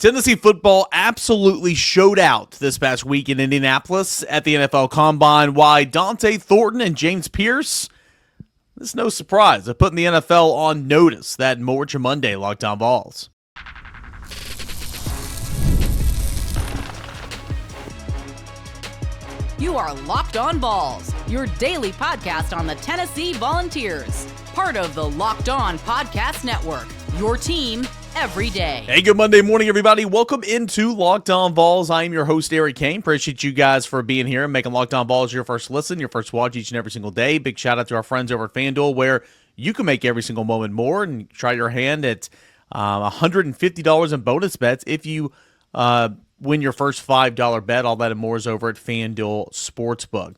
Tennessee football absolutely showed out this past week in Indianapolis at the NFL Combine. Why Don't'e Thornton and James Pearce? This is no surprise. They're putting the NFL on notice. That and more at your Monday Locked On Vols. You are Locked On Vols, your daily podcast on the Tennessee Volunteers. Part of the Locked On Podcast Network, your team every day. Hey, good Monday morning, everybody. Welcome into Locked On Vols. I am your host, Eric Kane. Appreciate you guys for being here and making Locked On Vols your first listen, your first watch each and every single day. Big shout out to our friends over at FanDuel, where you can make every single moment more and try your hand at $150 in bonus bets if you win your first $5 bet. All that and more is over at FanDuel Sportsbook.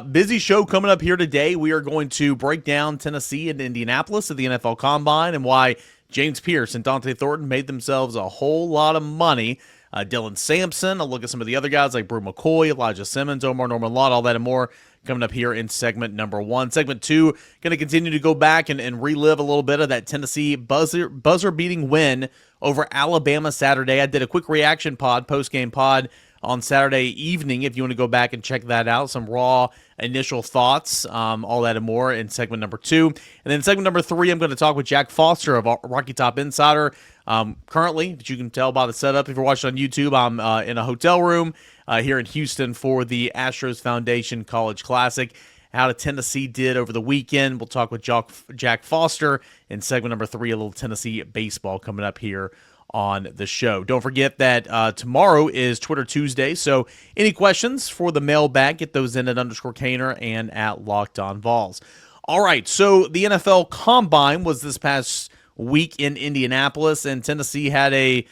Busy show coming up here today. We are going to break down Tennessee and Indianapolis at the NFL Combine and why James Pearce and Don't'e Thornton made themselves a whole lot of money. Dylan Sampson, I'll look at some of the other guys like Bru McCoy, Simmons, Omarr-Norman, Lott, all that and more coming up here in segment number 1. Segment 2, going to continue to go back and relive a little bit of that Tennessee buzzer-beating win over Alabama Saturday. I did a quick reaction pod, post-game pod, on Saturday evening, if you want to go back and check that out. Some raw initial thoughts, all that and more in segment number 2. And then segment number 3, I'm going to talk with Jack Foster of Rocky Top Insider. Currently, that you can tell by the setup, if you're watching on YouTube, I'm in a hotel room here in Houston for the Astros Foundation College Classic. How Tennessee did over the weekend. We'll talk with Jack Foster in segment number 3, a little Tennessee baseball coming up here on the show. Don't forget that tomorrow is Twitter Tuesday, so any questions for the mailbag, get those in at _Caner and at Locked On Vols. All right, so the NFL Combine was this past week in Indianapolis, and Tennessee had a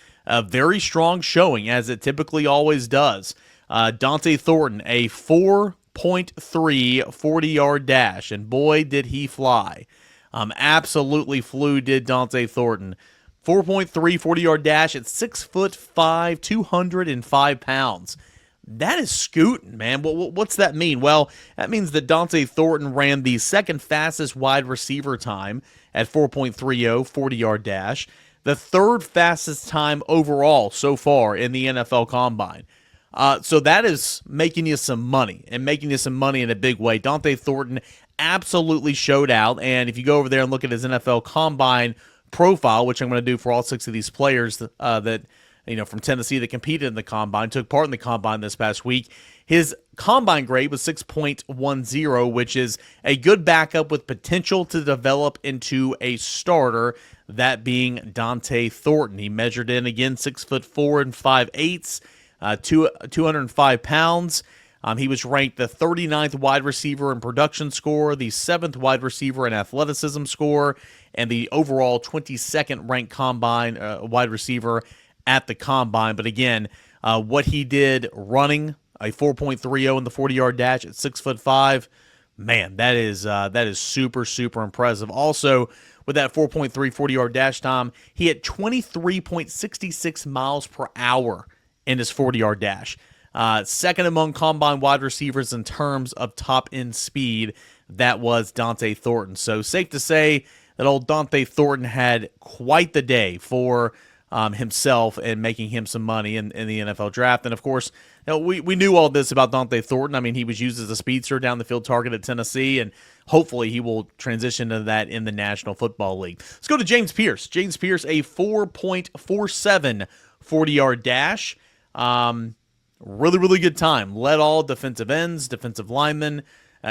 very strong showing, as it typically always does. Don't'e Thornton, a 4.3 40-yard dash, and boy, did he fly. Absolutely flew, did Don't'e Thornton. 4.3 40-yard dash at 6'5", 205 pounds. That is scooting, man. What's that mean? Well, that means that Don't'e Thornton ran the second fastest wide receiver time at 4.30 40-yard dash, the third fastest time overall so far in the NFL Combine. So that is making you some money, and making you some money in a big way. Don't'e Thornton absolutely showed out, and if you go over there and look at his NFL Combine profile, which I'm going to do for all 6 of these players that from Tennessee that competed in the Combine, took part in the Combine this past week. His Combine grade was 6.10, which is a good backup with potential to develop into a starter, that being Don't'e Thornton. He measured in, again, 6'4" and 5/8", 205 pounds. He was ranked the 39th wide receiver in production score, the 7th wide receiver in athleticism score, and the overall 22nd ranked Combine wide receiver at the Combine. But again, what he did running a 4.30 in the 40-yard dash at 6'5", man, that is super, super impressive. Also, with that 4.3 40-yard dash time, he had 23.66 miles per hour in his 40-yard dash. Second among Combine wide receivers in terms of top-end speed, that was Don't'e Thornton. So safe to say that old Don't'e Thornton had quite the day for himself and making him some money in the NFL draft. And, of course, we knew all this about Don't'e Thornton. I mean, he was used as a speedster down the field target at Tennessee, and hopefully he will transition to that in the National Football League. Let's go to James Pearce. James Pearce, a 4.47 40-yard dash. Really, really good time. Led all defensive ends, defensive linemen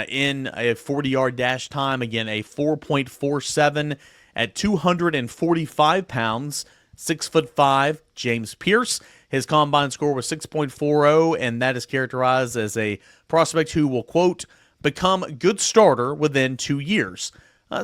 in a 40-yard dash time. Again, a 4.47 at 245 pounds, 6'5", James Pearce. His Combine score was 6.40, and that is characterized as a prospect who will, quote, become a good starter within 2 years.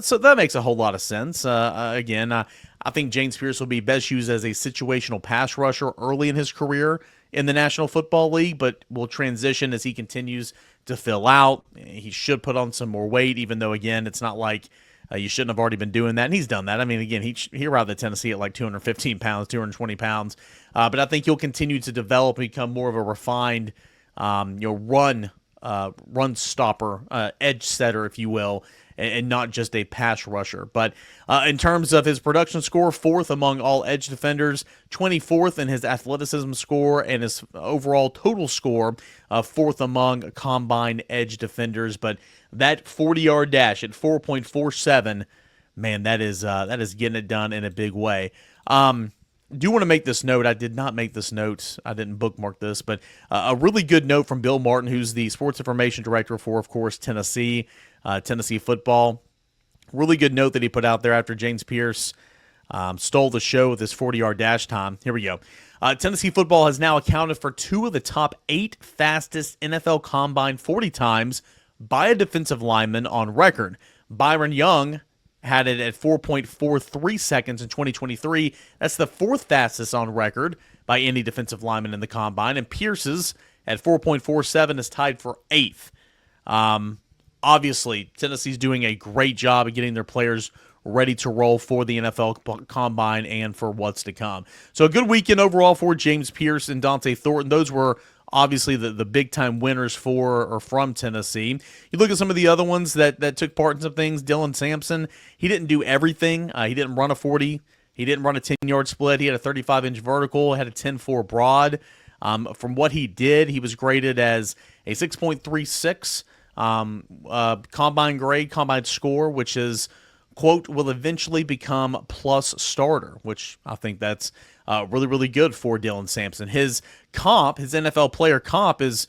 So that makes a whole lot of sense. Again, I think James Pearce will be best used as a situational pass rusher early in his career in the National Football League, but will transition as he continues to fill out. He should put on some more weight, even though, again, it's not like you shouldn't have already been doing that, and he's done that. I mean, again, he arrived at Tennessee at like 215 pounds, 220 pounds, but I think he'll continue to develop and become more of a refined run run stopper, edge setter, if you will, and not just a pass rusher. But in terms of his production score, 4th among all edge defenders, 24th in his athleticism score, and his overall total score, 4th among combine edge defenders. But that 40-yard dash at 4.47, man, that is getting it done in a big way. Do want to make this note. I did not make this note. I didn't bookmark this, but a really good note from Bill Martin, who's the sports information director for, of course, Tennessee football. Really good note that he put out there after James Pearce stole the show with his 40-yard dash time. Here we go. Tennessee football has now accounted for 2 of the top 8 fastest NFL Combine 40 times by a defensive lineman on record. Byron Young had it at 4.43 seconds in 2023. That's the 4th fastest on record by any defensive lineman in the Combine. And Pearce's at 4.47 is tied for 8th. Obviously, Tennessee's doing a great job of getting their players ready to roll for the NFL Combine and for what's to come. So a good weekend overall for James Pearce and Don't'e Thornton. Those were obviously the big-time winners for or from Tennessee. You look at some of the other ones that took part in some things. Dylan Sampson, he didn't do everything. He didn't run a 40. He didn't run a 10-yard split. He had a 35-inch vertical, had a 10-4 broad. From what he did, he was graded as a 6.36 combine grade, combine score, which is, quote, will eventually become plus starter, which I think that's really, really good for Dylan Sampson. His comp, his NFL player comp is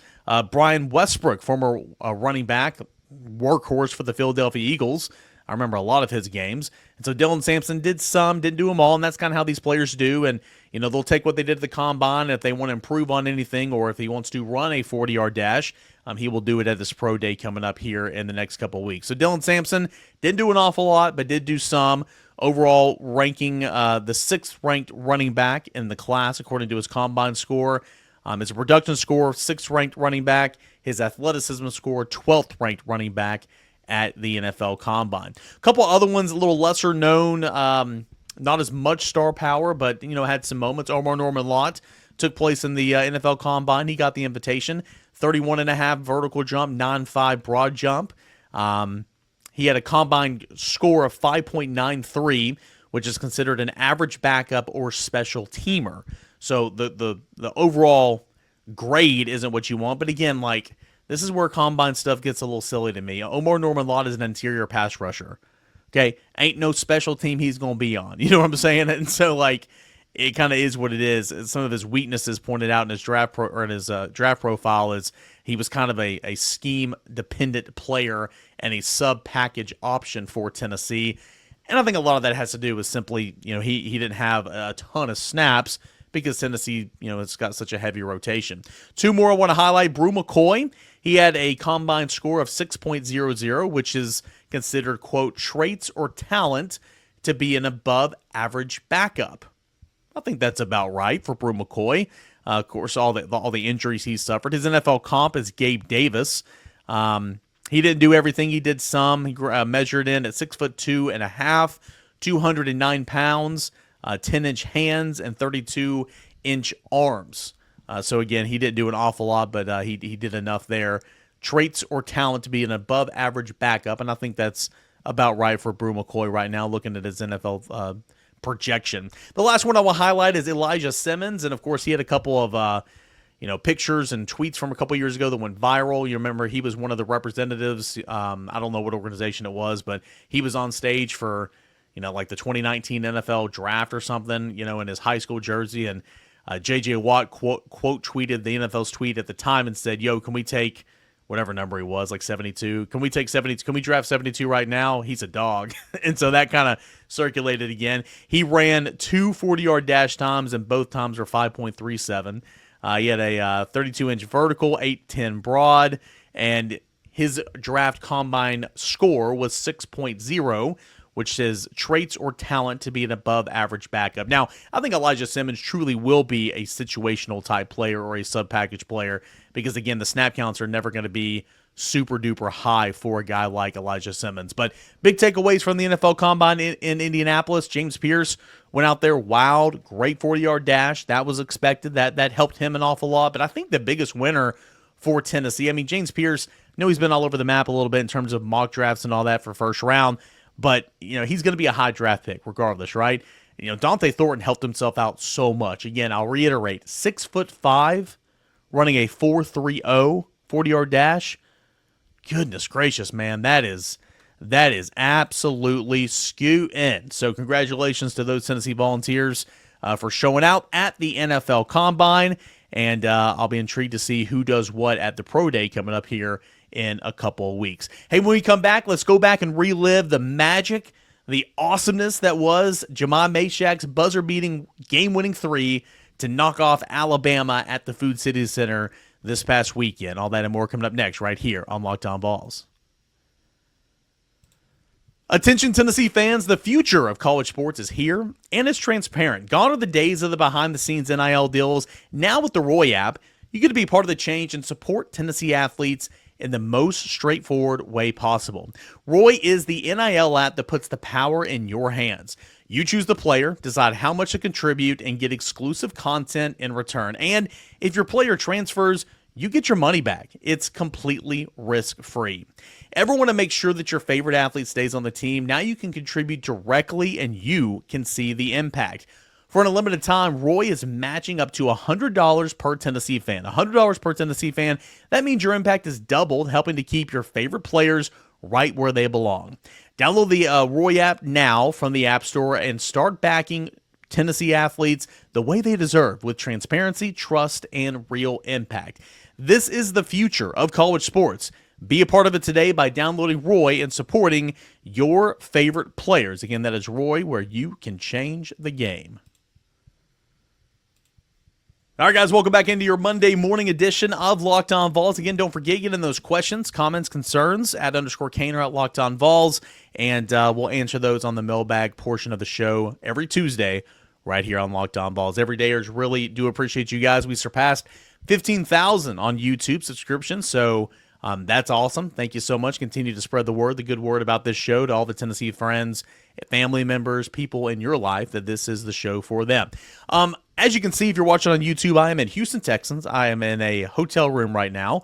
Brian Westbrook, former running back, workhorse for the Philadelphia Eagles. I remember a lot of his games. And so Dylan Sampson did some, didn't do them all, and that's kind of how these players do. And, you know, they'll take what they did at the Combine. If they want to improve on anything, or if he wants to run a 40-yard dash, he will do it at this pro day coming up here in the next couple of weeks. So Dylan Sampson didn't do an awful lot, but did do some. Overall ranking the 6th ranked running back in the class according to his Combine score. His production score, 6th ranked running back. His athleticism score, 12th ranked running back at the NFL Combine. A couple other ones a little lesser known, not as much star power, but had some moments. Omarr-Norman Lott took place in the NFL Combine. He got the invitation. 31.5 vertical jump, 9.5 broad jump. He had a combine score of 5.93, which is considered an average backup or special teamer. So the overall grade isn't what you want. But again, this is where combine stuff gets a little silly to me. Omarr-Norman Lott is an interior pass rusher. Okay, ain't no special team he's going to be on. You know what I'm saying? And so it kind of is what it is. Some of his weaknesses pointed out in his draft profile is he was kind of a scheme-dependent player and a sub-package option for Tennessee. And I think a lot of that has to do with simply, he didn't have a ton of snaps because Tennessee, it's got such a heavy rotation. 2 more I want to highlight. Bru McCoy, he had a combine score of 6.00, which is considered, quote, traits or talent to be an above-average backup. I think that's about right for Bru McCoy. Of course, all the injuries he suffered. His NFL comp is Gabe Davis. He didn't do everything. He did some. He measured in at 6'2.5", 209 pounds, 10-inch hands, and 32-inch arms. So again, he didn't do an awful lot, but he did enough there. Traits or talent to be an above-average backup, and I think that's about right for Bru McCoy right now, looking at his NFL projection. The last one I will highlight is Elijah Simmons, and of course he had a couple of pictures and tweets from a couple years ago that went viral. You remember he was one of the representatives. I don't know what organization it was, but he was on stage for the 2019 NFL draft or something, in his high school jersey, and J.J. Watt quote tweeted the NFL's tweet at the time and said, "Yo, can we take whatever number he was, 72. Can we take 72? Can we draft 72 right now? He's a dog." And so that kind of circulated again. He ran 2 40-yard dash times, and both times were 5.37. He had a 32-inch vertical, 8.10 broad, and his draft combine score was 6.0, which says traits or talent to be an above-average backup. Now, I think Elijah Simmons truly will be a situational type player or a sub-package player because, again, the snap counts are never going to be super-duper high for a guy like Elijah Simmons. But big takeaways from the NFL Combine in Indianapolis. James Pearce went out there, wowed, great 40-yard dash. That was expected. That helped him an awful lot. But I think the biggest winner for Tennessee. I mean, James Pearce, I know he's been all over the map a little bit in terms of mock drafts and all that for first round, but, he's going to be a high draft pick regardless, right? Don't'e Thornton helped himself out so much. Again, I'll reiterate, 6'5", running a 4.30 40-yard dash. Goodness gracious, man, that is absolutely scootin'. So congratulations to those Tennessee Volunteers for showing out at the NFL Combine, and I'll be intrigued to see who does what at the Pro Day coming up here in a couple of weeks. Hey, when we come back, let's go back and relive the magic, the awesomeness that was Jahmai Mashack's buzzer-beating game-winning three to knock off Alabama at the Food City Center this past weekend. All that and more coming up next right here on Locked On Vols. Attention Tennessee fans, the future of college sports is here and it's transparent. Gone are the days of the behind-the-scenes NIL deals. Now with the Roy app, you get to be part of the change and support Tennessee athletes in the most straightforward way possible. Roy is the NIL app that puts the power in your hands. You choose the player, decide how much to contribute, and get exclusive content in return. And if your player transfers, you get your money back. It's completely risk-free. Ever want to make sure that your favorite athlete stays on the team? Now you can contribute directly and you can see the impact. For an unlimited time, Roy is matching up to $100 per Tennessee fan. $100 per Tennessee fan. That means your impact is doubled, helping to keep your favorite players right where they belong. Download the Roy app now from the App Store and start backing Tennessee athletes the way they deserve with transparency, trust, and real impact. This is the future of college sports. Be a part of it today by downloading Roy and supporting your favorite players. Again, that is Roy, where you can change the game. All right, guys, welcome back into your Monday morning edition of Locked On Vols. Again, don't forget, get in those questions, comments, concerns at _Kane or at Locked On Vols, and we'll answer those on the mailbag portion of the show every Tuesday right here on Locked On Vols. Everydayers really do appreciate you guys. We surpassed 15,000 on YouTube subscriptions, so that's awesome. Thank you so much. Continue to spread the word, the good word about this show to all the Tennessee friends, family members, people in your life that this is the show for them. As you can see, if you're watching on YouTube, I am in Houston, Texas. I am in a hotel room right now.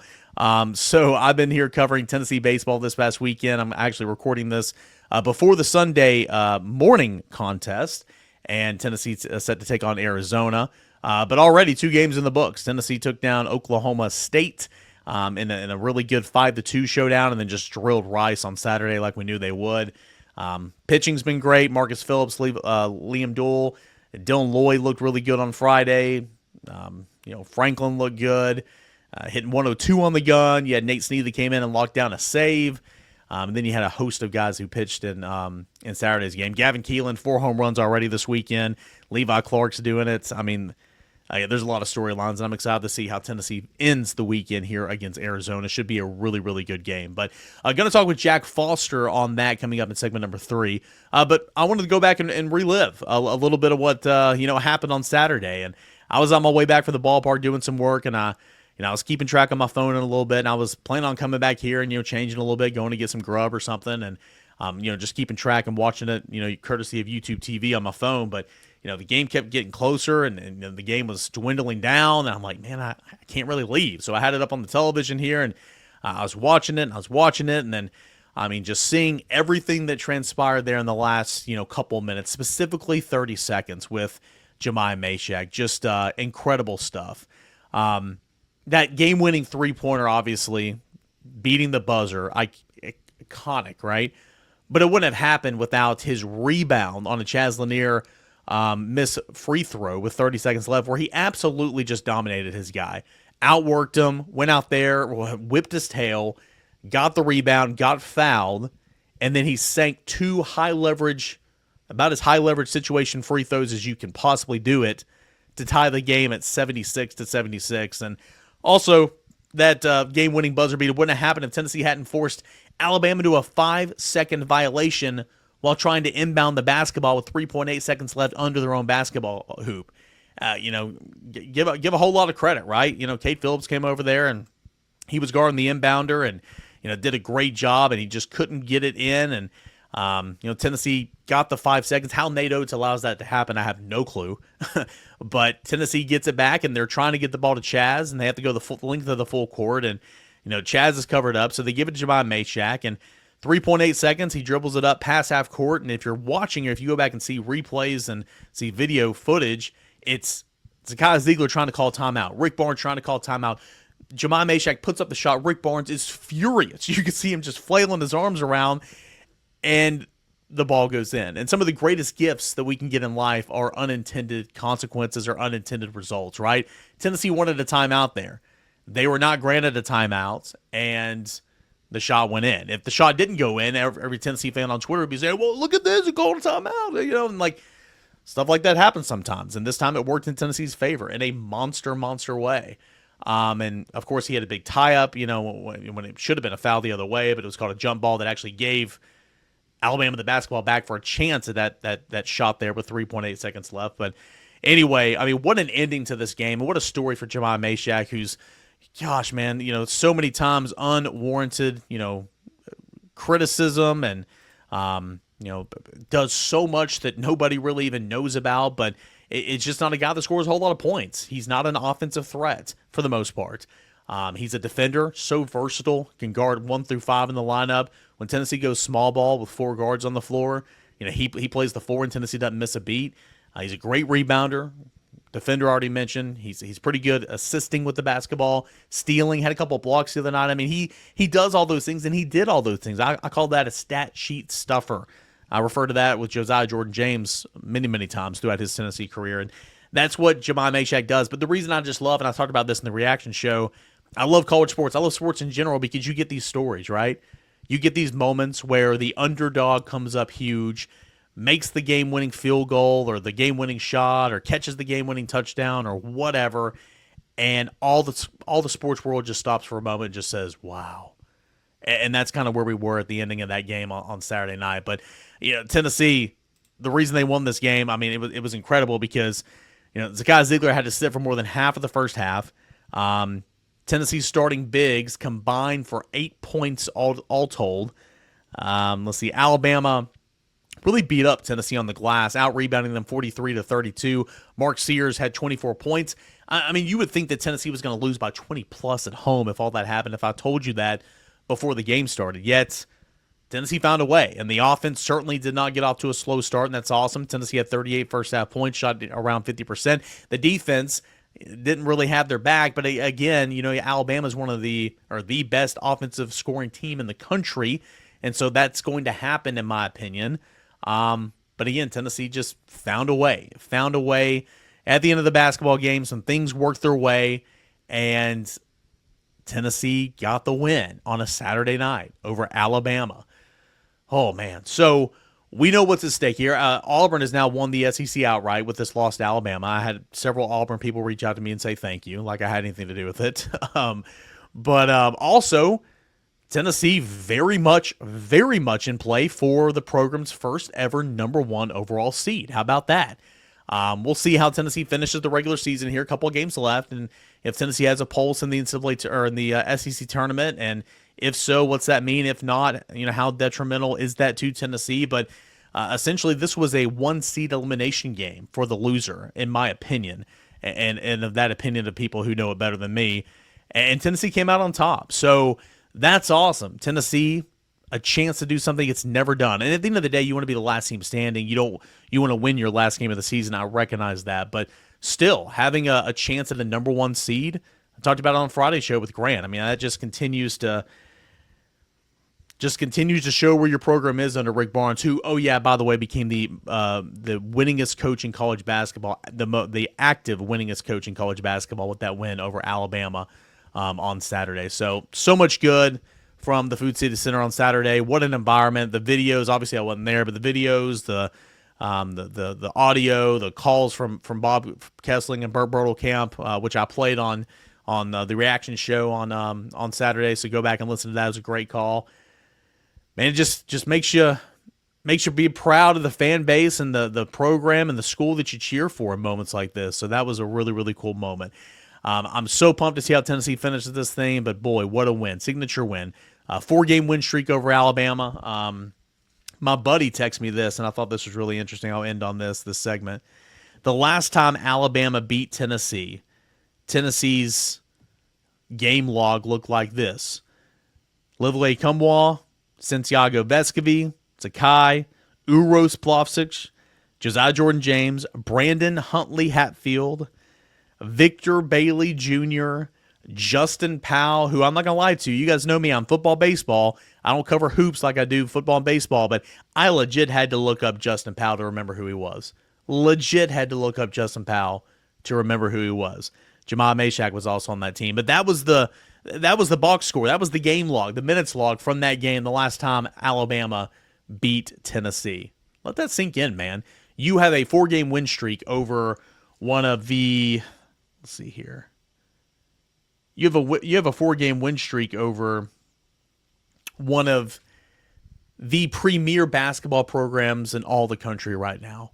So I've been here covering Tennessee baseball this past weekend. I'm actually recording this before the Sunday morning contest, and Tennessee's set to take on Arizona. But already 2 games in the books. Tennessee took down Oklahoma State in a really good 5-2 showdown, and then just drilled Rice on Saturday like we knew they would. Pitching's been great. Marcus Phillips, Liam Doyle, Dylan Lloyd looked really good on Friday. Franklin looked good, hitting 102 on the gun. You had Nate Snead that came in and locked down a save. And then you had a host of guys who pitched in Saturday's game. Gavin Keelan, 4 home runs already this weekend. Levi Clark's doing it. I mean, there's a lot of storylines, and I'm excited to see how Tennessee ends the weekend here against Arizona. Should be a really, really good game. But I'm going to talk with Jack Foster on that coming up in segment number 3. But I wanted to go back and relive a little bit of what happened on Saturday. And I was on my way back from the ballpark doing some work, and I was keeping track of my phone in a little bit, and I was planning on coming back here and changing a little bit, going to get some grub or something, and just keeping track and watching it, courtesy of YouTube TV on my phone. But the game kept getting closer, and the game was dwindling down, and I'm like, man, I can't really leave. So I had it up on the television here, and I was watching it, and then, just seeing everything that transpired there in the last, couple minutes, specifically 30 seconds with Jahmai Mashack, just incredible stuff. That game-winning three-pointer, obviously, beating the buzzer, iconic, right? But it wouldn't have happened without his rebound on a Chaz Lanier miss free throw with 30 seconds left, where he absolutely just dominated his guy. Outworked him, went out there, whipped his tail, got the rebound, got fouled, and then he sank 2 about as high-leverage situation free throws as you can possibly do it to tie the game at 76-76. And also, that game-winning buzzer beater wouldn't have happened if Tennessee hadn't forced Alabama to a 5-second violation while trying to inbound the basketball with 3.8 seconds left under their own basketball hoop. Give a whole lot of credit, right? Kate Phillips came over there, and he was guarding the inbounder and, did a great job, and he just couldn't get it in. And, Tennessee got the 5 seconds. How Nate Oates allows that to happen, I have no clue. But Tennessee gets it back, and they're trying to get the ball to Chaz, and they have to go the full length of the full court. And, Chaz is covered up, so they give it to Jahmai Mashack. And 3.8 seconds, he dribbles it up past half court. And if you're watching, or if you go back and see replays and see video footage, it's Zakai Ziegler trying to call timeout. Rick Barnes trying to call timeout. Jahmai Mashack puts up the shot. Rick Barnes is furious. You can see him just flailing his arms around, and the ball goes in. And some of the greatest gifts that we can get in life are unintended consequences or unintended results, right? Tennessee wanted a timeout there. They were not granted a timeout, and the shot went in. If the shot didn't go in, every Tennessee fan on Twitter would be saying, well, look at this, it called a timeout, and like, stuff like that happens sometimes. And this time it worked in Tennessee's favor in a monster way. And of course he had a big tie-up, when it should have been a foul the other way, but it was called a jump ball that actually gave Alabama the basketball back for a chance at that shot there with 3.8 seconds left. But anyway, I mean, what an ending to this game, and what a story for Jahmai Mashack, who's, gosh, man, so many times unwarranted, criticism, and does so much that nobody really even knows about. But it's just not a guy that scores a whole lot of points. He's not an offensive threat for the most part. He's a defender, so versatile, can guard 1 through 5 in the lineup. When Tennessee goes small ball with 4 guards on the floor, he plays the 4, and Tennessee doesn't miss a beat. He's a great rebounder. Defender already mentioned. He's pretty good assisting with the basketball, stealing, had a couple of blocks the other night. I mean, he does all those things, and he did all those things. I call that a stat sheet stuffer. I refer to that with Josiah Jordan-James many times throughout his Tennessee career, and that's what Jahmai Mashack does. But the reason I just love, and I talked about this in the reaction show, I love college sports. I love sports in general because you get these stories, right? You get these moments where the underdog comes up huge, makes the game-winning field goal or the game-winning shot or catches the game-winning touchdown or whatever, and all the sports world just stops for a moment and just says, wow. And that's kind of where we were at the ending of that game on Saturday night. But Tennessee, the reason they won this game, I mean, it was incredible because Zakai Ziegler had to sit for more than half of the first half. Tennessee's starting bigs combined for 8 points all told. Let's see, Alabama really beat up Tennessee on the glass, out-rebounding them 43-32. Mark Sears had 24 points. I mean, you would think that Tennessee was going to lose by 20-plus at home if all that happened, if I told you that before the game started. Yet, Tennessee found a way, and the offense certainly did not get off to a slow start, and that's awesome. Tennessee had 38 first-half points, shot around 50%. The defense didn't really have their back, but again, Alabama's one of the best offensive scoring team in the country, and so that's going to happen, in my opinion. But again, Tennessee just found a way at the end of the basketball game. Some things worked their way, and Tennessee got the win on a Saturday night over Alabama. Oh, man. So we know what's at stake here. Auburn has now won the SEC outright with this loss to Alabama. I had several Auburn people reach out to me and say thank you, like I had anything to do with it. But also, Tennessee very much in play for the program's first ever number 1 overall seed. How about that? We'll see how Tennessee finishes the regular season here. A couple of games left, and if Tennessee has a pulse in the NCAA or in the SEC tournament, and if so, what's that mean? If not, how detrimental is that to Tennessee? But essentially, this was a 1-seed elimination game for the loser, in my opinion, and of that opinion of people who know it better than me. And Tennessee came out on top. So that's awesome. Tennessee, a chance to do something it's never done. And at the end of the day, you want to be the last team standing. You want to win your last game of the season. I recognize that. But still, having a chance at the number 1 seed, I talked about it on Friday's show with Grant. I mean, that just continues to show where your program is under Rick Barnes, who, oh yeah, by the way, became the winningest coach in college basketball, the active winningest coach in college basketball with that win over Alabama on Saturday. So much good from the Food City Center on Saturday. What an environment! The videos, obviously I wasn't there, but the videos, the audio, the calls from Bob Kessling and Burt Bertelkamp, which I played on the reaction show on Saturday. So go back and listen to that. It was a great call. Man, it just makes you be proud of the fan base and the program and the school that you cheer for in moments like this. So that was a really, really cool moment. I'm so pumped to see how Tennessee finishes this thing, but boy, what a win. Signature win. 4-game win streak over Alabama. My buddy texted me this, and I thought this was really interesting. I'll end on this segment. The last time Alabama beat Tennessee, Tennessee's game log looked like this. Lively Kumwa, Santiago Vescovi, Sakai, Uros Plovsic, Josiah Jordan James, Brandon Huntley Hatfield, Victor Bailey Jr., Justin Powell, who I'm not going to lie to you. You guys know me. I'm football, baseball. I don't cover hoops like I do football and baseball, but I legit had to look up Justin Powell to remember who he was. Legit had to look up Justin Powell to remember who he was. Jahmai Mashack was also on that team, but that was the box score. That was the game log, the minutes log from that game the last time Alabama beat Tennessee. Let that sink in, man. You have a 4-game win streak over one of the, let's see here. You have a 4-game win streak over one of the premier basketball programs in all the country right now.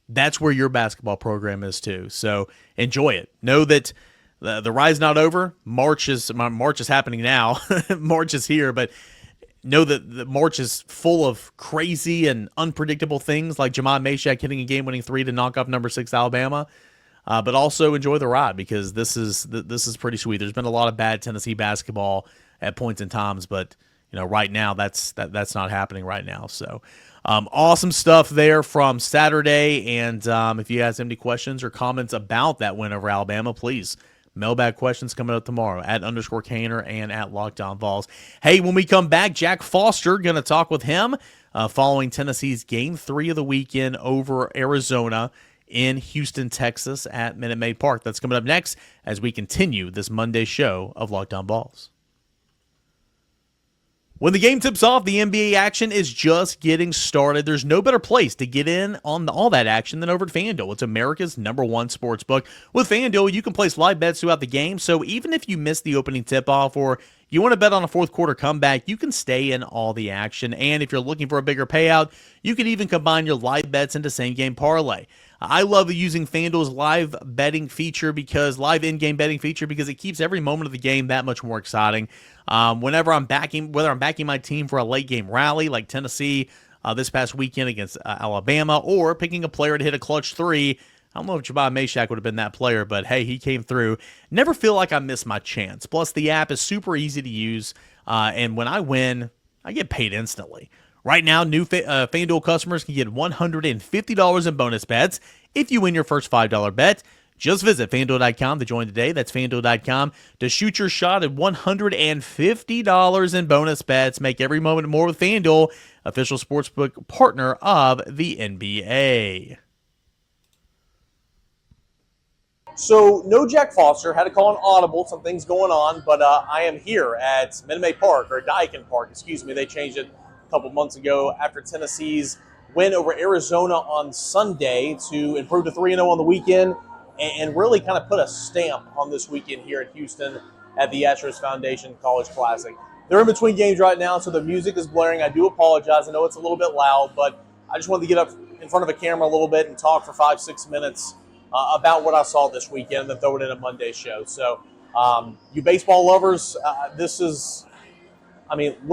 That's where your basketball program is too. So enjoy it. Know that the ride's not over. March is happening now. March is here, but know that the March is full of crazy and unpredictable things like Jahmai Mashack hitting a game-winning 3 to knock off number 6 Alabama. But also enjoy the ride because this is pretty sweet. There's been a lot of bad Tennessee basketball at points and times, but right now that's not happening right now. So awesome stuff there from Saturday. And if you guys have any questions or comments about that win over Alabama, please mailbag questions coming up tomorrow at _Caner and at Locked On Vols. Hey, when we come back, Jack Foster going to talk with him following Tennessee's Game 3 of the weekend over Arizona in Houston, Texas at Minute Maid Park. That's coming up next as we continue this Monday show of Locked On Vols. When the game tips off, the NBA action is just getting started. There's no better place to get in on all that action than over at FanDuel. It's America's #1 sports book. With FanDuel, you can place live bets throughout the game, so even if you miss the opening tip-off or you want to bet on a fourth quarter comeback, you can stay in all the action. And if you're looking for a bigger payout, you can even combine your live bets into same-game parlay. I love using FanDuel's live in-game betting feature because it keeps every moment of the game that much more exciting. Whether I'm backing my team for a late game rally like Tennessee this past weekend against Alabama, or picking a player to hit a clutch 3. I don't know if Jahmai Mashack would have been that player, but hey, he came through. Never feel like I missed my chance. Plus, the app is super easy to use, and when I win, I get paid instantly. Right now, new FanDuel customers can get $150 in bonus bets if you win your first $5 bet. Just visit FanDuel.com to join today. That's FanDuel.com to shoot your shot at $150 in bonus bets. Make every moment more with FanDuel, official sportsbook partner of the NBA. So, no Jack Foster. Had to call an audible. Some things going on, but I am here at Minute Maid Park, or Daikin Park, excuse me. They changed it a couple months ago after Tennessee's win over Arizona on Sunday to improve to 3-0 on the weekend and really kind of put a stamp on this weekend here in Houston at the Astros Foundation College Classic. They're in between games right now, so the music is blaring. I do apologize. I know it's a little bit loud, but I just wanted to get up in front of a camera a little bit and talk for 5-6 minutes about what I saw this weekend and then throw it in a Monday show. So, you baseball lovers, look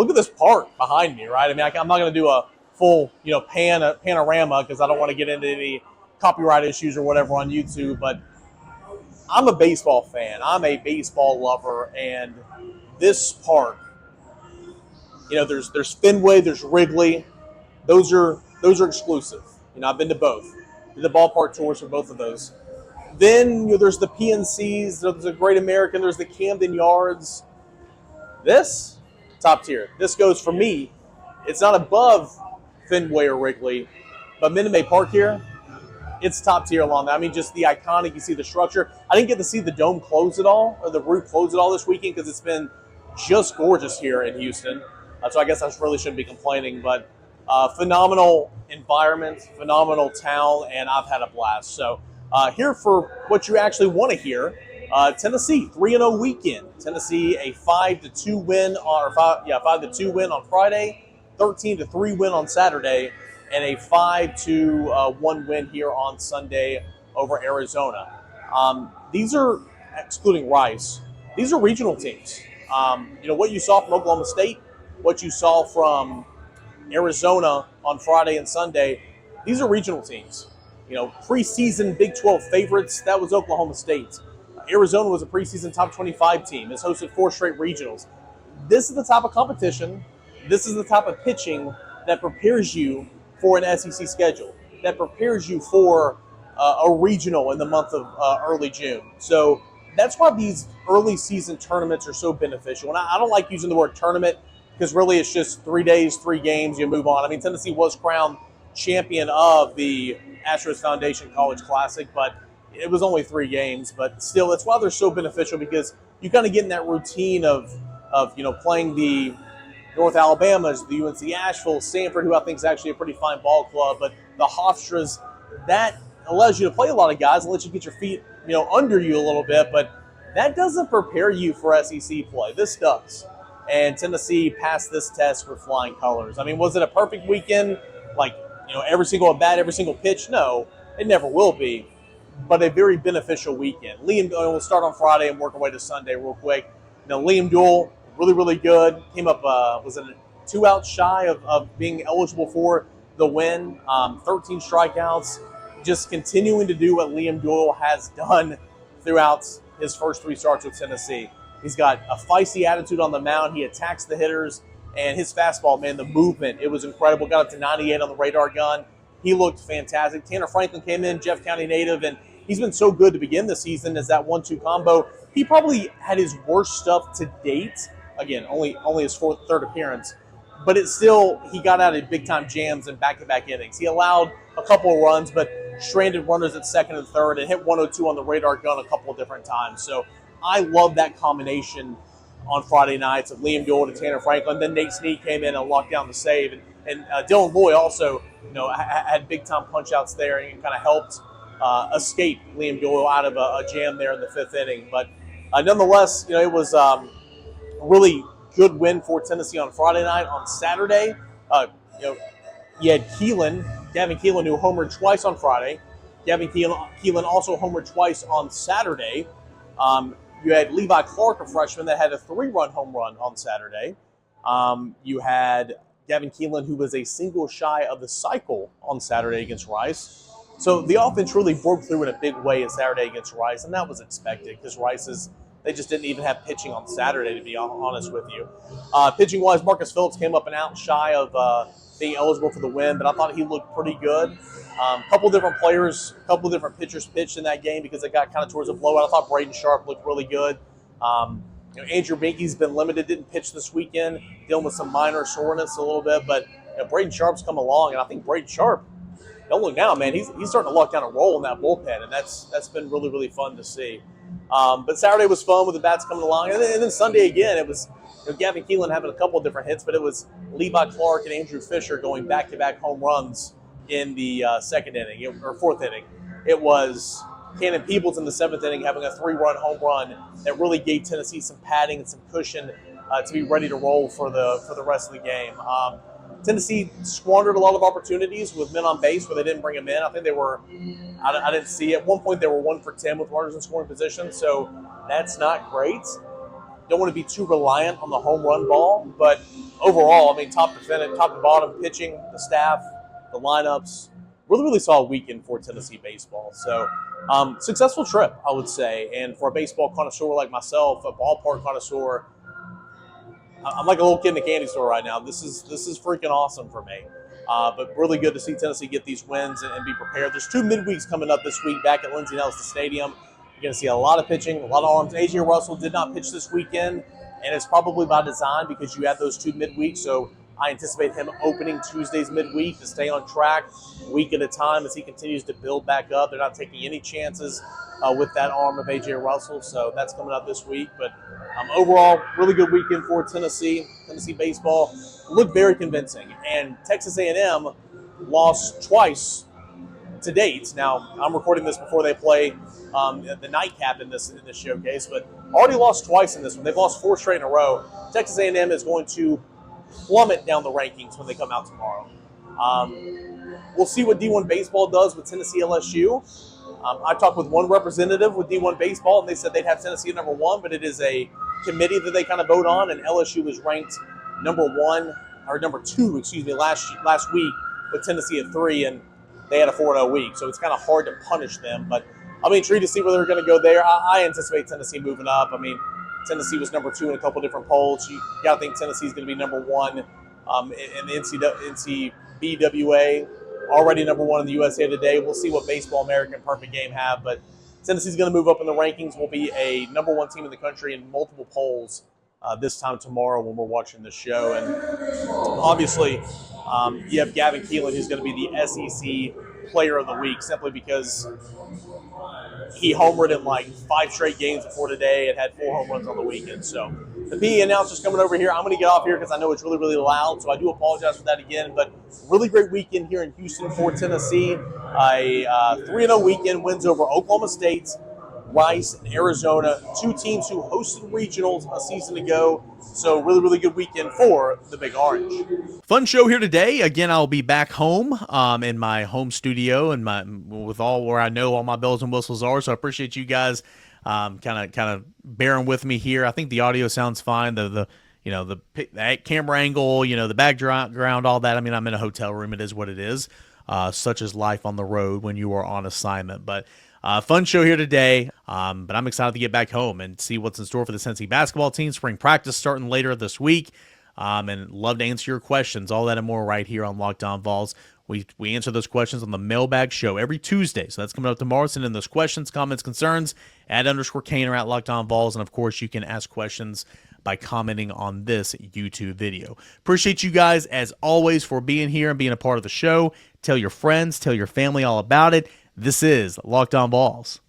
at this park behind me, right? I'm not going to do a full, panorama because I don't want to get into any copyright issues or whatever on YouTube, but I'm a baseball fan. I'm a baseball lover, and this park, there's Fenway, there's Wrigley. Those are exclusive. I've been to both. Did the ballpark tours for both of those. Then there's the PNCs, there's the Great American, there's the Camden Yards. This, top tier. This goes for me. It's not above Fenway or Wrigley, but Minute Maid Park here, it's top tier along that. Just the iconic, you see the structure. I didn't get to see the dome close at all, or the roof close at all this weekend because it's been just gorgeous here in Houston. So I guess I really shouldn't be complaining, but phenomenal environment, phenomenal town, and I've had a blast. So here for what you actually want to hear, Tennessee 3-0 weekend. Tennessee a 5-2 win on Friday, 13-3 win on Saturday, and a 5-1 win here on Sunday over Arizona. These are, excluding Rice, these are regional teams. What you saw from Oklahoma State, what you saw from Arizona, on Friday and Sunday, these are regional teams. Preseason Big 12 favorites, that was Oklahoma State. Arizona was a preseason top 25 team. It's hosted 4 straight regionals. This is the type of competition, this is the type of pitching that prepares you for an SEC schedule, that prepares you for a regional in the month of early June. So that's why these early season tournaments are so beneficial. And I don't like using the word tournament because really it's just 3 days, 3 games, you move on. I mean, Tennessee was crowned champion of the Astros Foundation College Classic, but it was only 3 games. But still, that's why they're so beneficial, because you kind of get in that routine of playing the North Alabamas, the UNC Asheville, Sanford, who I think is actually a pretty fine ball club, but the Hofstras, that allows you to play a lot of guys and lets you get your feet under you a little bit, but that doesn't prepare you for SEC play. This does. And Tennessee passed this test with flying colors. I mean, was it a perfect weekend? Like, every single at bat, every single pitch? No, it never will be. But a very beneficial weekend. We'll start on Friday and work our way to Sunday real quick. Liam Duell, really, really good. Came up, was it 2 outs shy of being eligible for the win. 13 strikeouts. Just continuing to do what Liam Duell has done throughout his first 3 starts with Tennessee. He's got a feisty attitude on the mound. He attacks the hitters, and his fastball, man, the movement, it was incredible. Got up to 98 on the radar gun. He looked fantastic. Tanner Franklin came in, Jeff County native, and he's been so good to begin the season as that 1-2 combo. He probably had his worst stuff to date. Again, only his third appearance. But it's still, he got out of big-time jams in back-to-back innings. He allowed a couple of runs, but stranded runners at second and third and hit 102 on the radar gun a couple of different times. So I love that combination on Friday nights of Liam Duell to Tanner Franklin. Then Nate Snead came in and locked down the save. And Dylan Loy also, had big-time punch-outs there and kind of helped escape Liam Duell out of a jam there in the 5th inning. But nonetheless, it was a really good win for Tennessee on Friday night. On Saturday, you had Gavin Keelan, who homered twice on Friday. Gavin Keelan also homered twice on Saturday. You had Levi Clark, a freshman, that had a 3-run home run on Saturday. You had Gavin Keelan, who was a single shy of the cycle on Saturday against Rice. So the offense really broke through in a big way on Saturday against Rice, and that was expected because they just didn't even have pitching on Saturday, to be honest with you. Pitching-wise, Marcus Phillips came up and out shy of being eligible for the win, but I thought he looked pretty good. A couple different players, a couple different pitchers pitched in that game because it got kind of towards a blowout. I thought Braden Sharp looked really good. Andrew Binky's been limited, didn't pitch this weekend, dealing with some minor soreness a little bit, but Braden Sharp's come along, and I think Braden Sharp, don't look now, man, he's starting to lock down a roll in that bullpen, and that's been really, really fun to see. But Saturday was fun with the bats coming along, and then Sunday again, it was Gavin Keelan having a couple of different hits, but it was Levi Clark and Andrew Fisher going back-to-back home runs in the 2nd inning, or 4th inning. It was Cannon Peebles in the 7th inning having a 3-run home run that really gave Tennessee some padding and some cushion to be ready to roll for the rest of the game. Tennessee squandered a lot of opportunities with men on base where they didn't bring them in. I think they were, I didn't see, at one point they were 1 for 10 with runners in scoring position, so that's not great. Don't want to be too reliant on the home run ball, but overall, I mean, top to bottom, pitching, the staff, the lineups, really, really solid weekend for Tennessee baseball. So, successful trip, I would say, and for a baseball connoisseur like myself, a ballpark connoisseur, I'm like a little kid in a candy store right now. This is freaking awesome for me. But really good to see Tennessee get these wins and be prepared. There's 2 midweeks coming up this week back at Lindsey Nelson Stadium. You're going to see a lot of pitching, a lot of arms. A.J. Russell did not pitch this weekend, and it's probably by design because you have those 2 midweeks. So I anticipate him opening Tuesday's midweek to stay on track week at a time as he continues to build back up. They're not taking any chances with that arm of A.J. Russell, so that's coming up this week. But overall, really good weekend for Tennessee. Tennessee baseball looked very convincing, and Texas A&M lost twice to date. Now, I'm recording this before they play the nightcap in this showcase, but already lost twice in this one. They've lost 4 straight in a row. Texas A&M is going to plummet down the rankings when they come out tomorrow. We'll see what D1 baseball does with Tennessee LSU. I talked with one representative with D1 baseball, and they said they'd have Tennessee at number 1, but it is a committee that they kind of vote on, and LSU was ranked number 2, last week with Tennessee at 3, and they had a 4-0 week. So it's kind of hard to punish them. But I'll be intrigued to see where they're going to go there. I anticipate Tennessee moving up. I mean, Tennessee was number 2 in a couple different polls. You got to think Tennessee's going to be number 1 in the NCBWA. Already number 1 in the USA Today. We'll see what Baseball America and Perfect Game have, but Tennessee's going to move up in the rankings. Will be a number 1 team in the country in multiple polls this time tomorrow when we're watching this show. And obviously, you have Gavin Keelan, who's going to be the SEC Player of the Week, simply because he homered in like 5 straight games before today and had 4 home runs on the weekend. So the PE announcer's coming over here. I'm going to get off here because I know it's really, really loud, so I do apologize for that again. But really great weekend here in Houston for Tennessee. A 3-0 weekend, wins over Oklahoma State, Rice, and Arizona, 2 teams who hosted regionals a season ago. So really, really good weekend for the Big Orange. Fun show here today. Again, I'll be back home in my home studio and with all where I know all my bells and whistles are. So I appreciate you guys kind of bearing with me here. I think the audio sounds fine. The camera angle, the background, all that. I mean, I'm in a hotel room. It is what it is. Such is life on the road when you are on assignment. But fun show here today. But I'm excited to get back home and see what's in store for the Tennessee basketball team. Spring practice starting later this week. And love to answer your questions. All that and more right here on Locked On Vols. We answer those questions on the Mailbag Show every Tuesday. So that's coming up tomorrow. Send in those questions, comments, concerns, @_Kane or @Locked On Vols. And, of course, you can ask questions by commenting on this YouTube video. Appreciate you guys, as always, for being here and being a part of the show. Tell your friends, tell your family all about it. This is Locked On Vols.